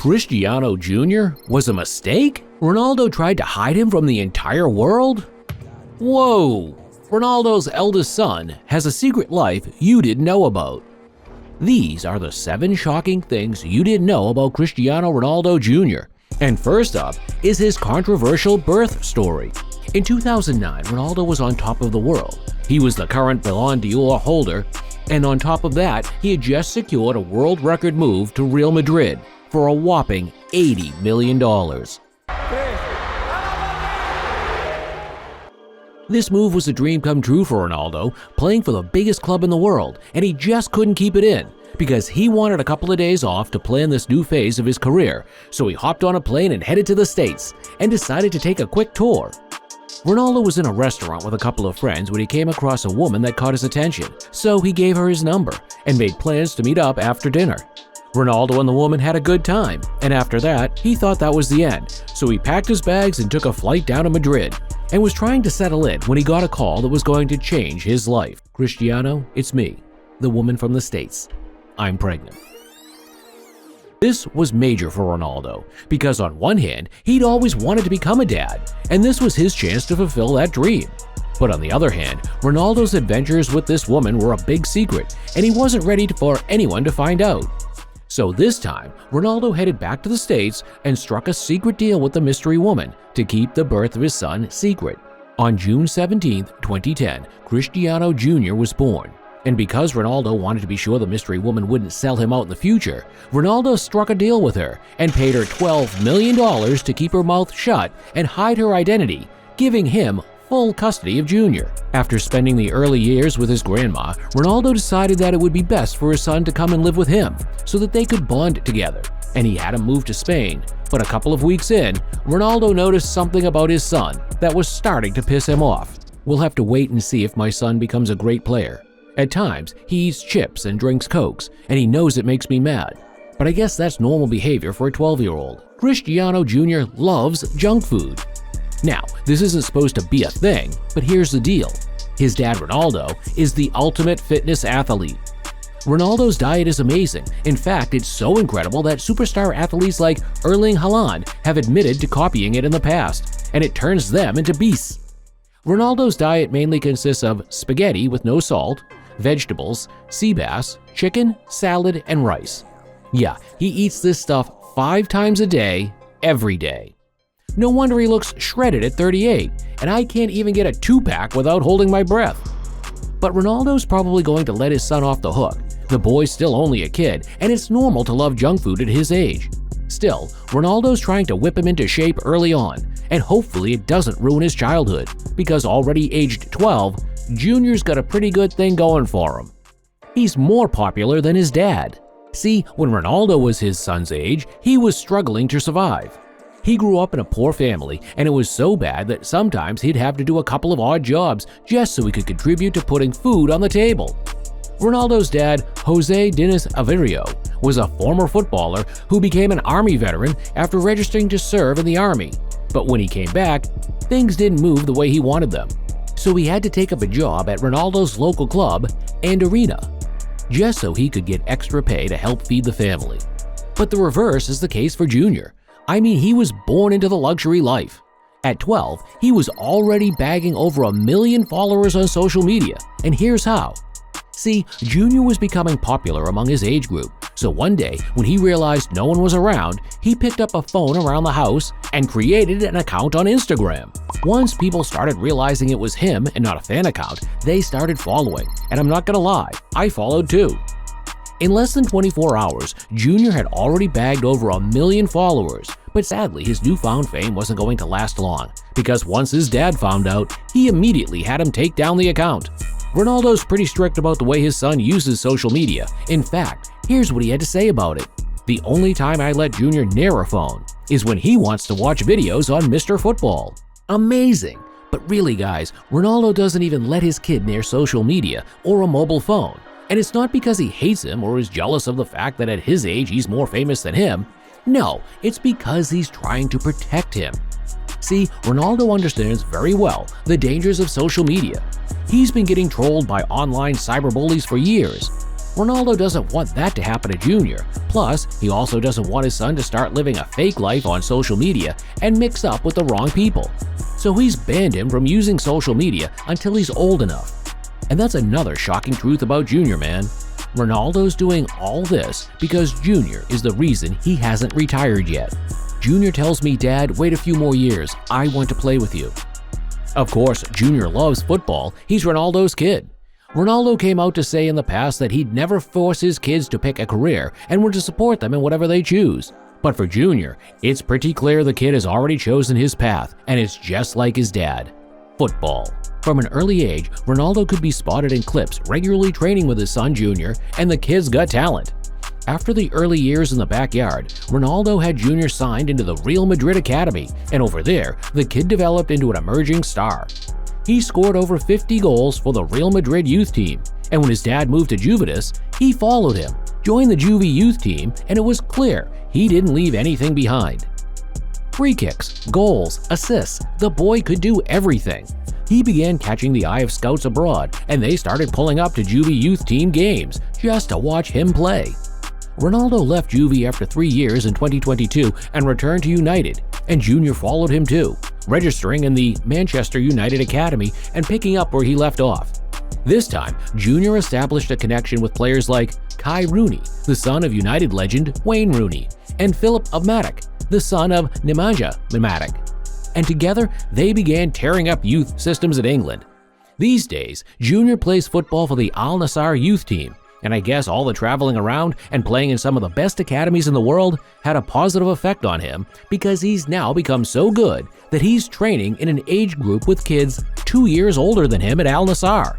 Cristiano Jr. was a mistake? Ronaldo tried to hide him from the entire world? Whoa! Ronaldo's eldest son has a secret life you didn't know about. These are the 7 shocking things you didn't know about Cristiano Ronaldo Jr. And first up is his controversial birth story. In 2009, Ronaldo was on top of the world. He was the current Ballon d'Or holder, and on top of that, he had just secured a world record move to Real Madrid for a whopping $80 million. This move was a dream come true for Ronaldo, playing for the biggest club in the world, and he just couldn't keep it in because he wanted a couple of days off to plan this new phase of his career. So he hopped on a plane and headed to the States and decided to take a quick tour. Ronaldo was in a restaurant with a couple of friends when he came across a woman that caught his attention, so he gave her his number and made plans to meet up after dinner. Ronaldo and the woman had a good time, and after that, he thought that was the end, so he packed his bags and took a flight down to Madrid and was trying to settle in when he got a call that was going to change his life. "Cristiano, it's me, the woman from the States. I'm pregnant." This was major for Ronaldo because on one hand, he'd always wanted to become a dad, and this was his chance to fulfill that dream. But on the other hand, Ronaldo's adventures with this woman were a big secret, and he wasn't ready for anyone to find out. So this time, Ronaldo headed back to the States and struck a secret deal with the mystery woman to keep the birth of his son secret. On June 17, 2010, Cristiano Jr. was born. And because Ronaldo wanted to be sure the mystery woman wouldn't sell him out in the future, Ronaldo struck a deal with her and paid her $12 million to keep her mouth shut and hide her identity, giving him full custody of Jr. After spending the early years with his grandma, Ronaldo decided that it would be best for his son to come and live with him so that they could bond together, and he had him move to Spain. But a couple of weeks in, Ronaldo noticed something about his son that was starting to piss him off. "We'll have to wait and see if my son becomes a great player. At times, he eats chips and drinks Cokes, and he knows it makes me mad. But I guess that's normal behavior for a 12-year-old. Cristiano Jr. loves junk food." Now, this isn't supposed to be a thing, but here's the deal. His dad, Ronaldo, is the ultimate fitness athlete. Ronaldo's diet is amazing. In fact, it's so incredible that superstar athletes like Erling Haaland have admitted to copying it in the past, and it turns them into beasts. Ronaldo's diet mainly consists of spaghetti with no salt, vegetables, sea bass, chicken, salad, and rice. Yeah, he eats this stuff 5 times a day, every day. No wonder he looks shredded at 38, and I can't even get a 2-pack without holding my breath. But Ronaldo's probably going to let his son off the hook. The boy's still only a kid, and it's normal to love junk food at his age. Still, Ronaldo's trying to whip him into shape early on, and hopefully it doesn't ruin his childhood, because already aged 12, Junior's got a pretty good thing going for him. He's more popular than his dad. See, when Ronaldo was his son's age, he was struggling to survive. He grew up in a poor family, and it was so bad that sometimes he'd have to do a couple of odd jobs just so he could contribute to putting food on the table. Ronaldo's dad, Jose Diniz Aveiro, was a former footballer who became an army veteran after registering to serve in the army. But when he came back, things didn't move the way he wanted them. So he had to take up a job at Ronaldo's local club and arena, just so he could get extra pay to help feed the family. But the reverse is the case for Junior. I mean, he was born into the luxury life. At 12, he was already bagging over 1 million followers on social media, and here's how. See, Junior was becoming popular among his age group, so one day, when he realized no one was around, he picked up a phone around the house and created an account on Instagram. Once people started realizing it was him and not a fan account, they started following, and I'm not gonna lie, I followed too. In less than 24 hours, Junior had already bagged over 1 million followers, but sadly his newfound fame wasn't going to last long, because once his dad found out, he immediately had him take down the account. Ronaldo's pretty strict about the way his son uses social media. In fact, here's what he had to say about it. "The only time I let Junior near a phone is when he wants to watch videos on Mr. Football." Amazing! But really guys, Ronaldo doesn't even let his kid near social media or a mobile phone. And it's not because he hates him or is jealous of the fact that at his age he's more famous than him. No, it's because he's trying to protect him. See, Ronaldo understands very well the dangers of social media. He's been getting trolled by online cyberbullies for years. Ronaldo doesn't want that to happen to Junior. Plus, he also doesn't want his son to start living a fake life on social media and mix up with the wrong people. So he's banned him from using social media until he's old enough. And that's another shocking truth about Junior, man. Ronaldo's doing all this because Junior is the reason he hasn't retired yet. Junior tells me, "Dad, wait a few more years. I want to play with you." Of course, Junior loves football. He's Ronaldo's kid. Ronaldo came out to say in the past that he'd never force his kids to pick a career and would to support them in whatever they choose. But for Junior, it's pretty clear the kid has already chosen his path, and it's just like his dad: football. From an early age, Ronaldo could be spotted in clips regularly training with his son Junior, and the kid's got talent. After the early years in the backyard, Ronaldo had Junior signed into the Real Madrid Academy, and over there, the kid developed into an emerging star. He scored over 50 goals for the Real Madrid youth team, and when his dad moved to Juventus, he followed him, joined the Juvie youth team, and it was clear he didn't leave anything behind. Free kicks, goals, assists, the boy could do everything. He began catching the eye of scouts abroad, and they started pulling up to Juvie youth team games just to watch him play. Ronaldo left Juvie after 3 years in 2022 and returned to United, and Junior followed him too, registering in the Manchester United Academy and picking up where he left off. This time, Junior established a connection with players like Kai Rooney, the son of United legend Wayne Rooney, and Philip of Matic, the son of Nemanja Matic. And together, they began tearing up youth systems in England. These days, Junior plays football for the Al Nassr youth team, and I guess all the traveling around and playing in some of the best academies in the world had a positive effect on him, because he's now become so good that he's training in an age group with kids 2 years older than him at Al Nassr.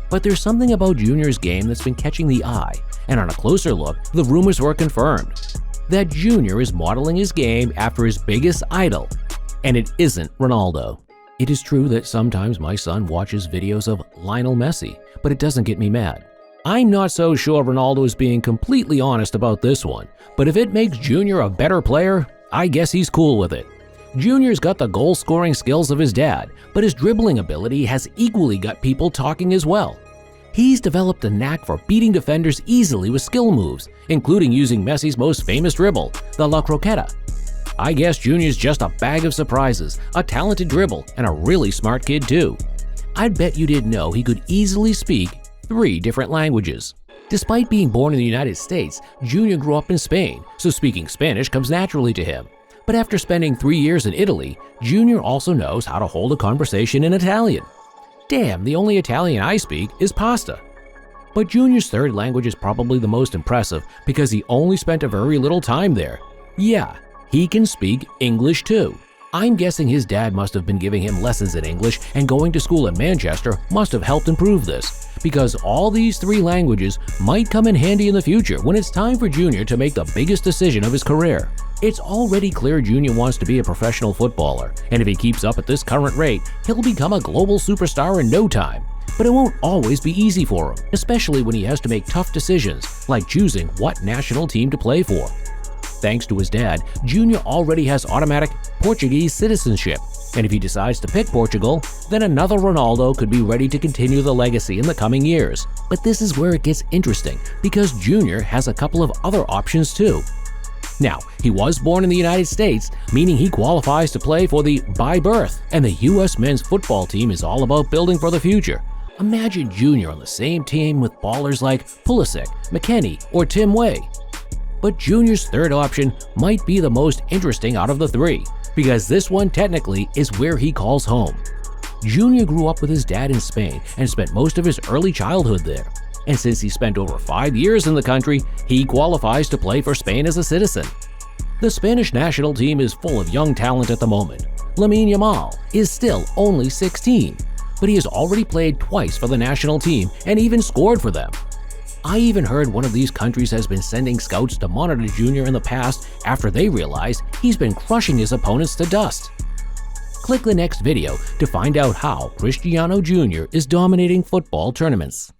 But there's something about Junior's game that's been catching the eye, and on a closer look, the rumors were confirmed that Junior is modeling his game after his biggest idol, and it isn't Ronaldo. It is true that sometimes my son watches videos of Lionel Messi, but it doesn't get me mad. I'm not so sure Ronaldo is being completely honest about this one, but if it makes Junior a better player, I guess he's cool with it. Junior's got the goal-scoring skills of his dad, but his dribbling ability has equally got people talking as well. He's developed a knack for beating defenders easily with skill moves, including using Messi's most famous dribble, the La Croqueta. I guess Junior's just a bag of surprises, a talented dribble, and a really smart kid too. I'd bet you didn't know he could easily speak 3 different languages. Despite being born in the United States, Junior grew up in Spain, so speaking Spanish comes naturally to him. But after spending 3 years in Italy, Junior also knows how to hold a conversation in Italian. Damn, the only Italian I speak is pasta. But Junior's third language is probably the most impressive because he only spent a very little time there. Yeah, he can speak English too. I'm guessing his dad must have been giving him lessons in English, and going to school in Manchester must have helped improve this, because all these 3 languages might come in handy in the future when it's time for Junior to make the biggest decision of his career. It's already clear Junior wants to be a professional footballer, and if he keeps up at this current rate, he'll become a global superstar in no time. But it won't always be easy for him, especially when he has to make tough decisions, like choosing what national team to play for. Thanks to his dad, Junior already has automatic Portuguese citizenship, and if he decides to pick Portugal, then another Ronaldo could be ready to continue the legacy in the coming years. But this is where it gets interesting, because Junior has a couple of other options too. Now, he was born in the United States, meaning he qualifies to play for the by birth, and the US men's football team is all about building for the future. Imagine Junior on the same team with ballers like Pulisic, McKennie, or Tim Way. But Junior's third option might be the most interesting out of the 3, because this one technically is where he calls home. Junior grew up with his dad in Spain and spent most of his early childhood there. And since he spent over 5 years in the country, he qualifies to play for Spain as a citizen. The Spanish national team is full of young talent at the moment. Lamine Yamal is still only 16, but he has already played twice for the national team and even scored for them. I even heard one of these countries has been sending scouts to monitor Junior in the past after they realize he's been crushing his opponents to dust. Click the next video to find out how Cristiano Jr. is dominating football tournaments.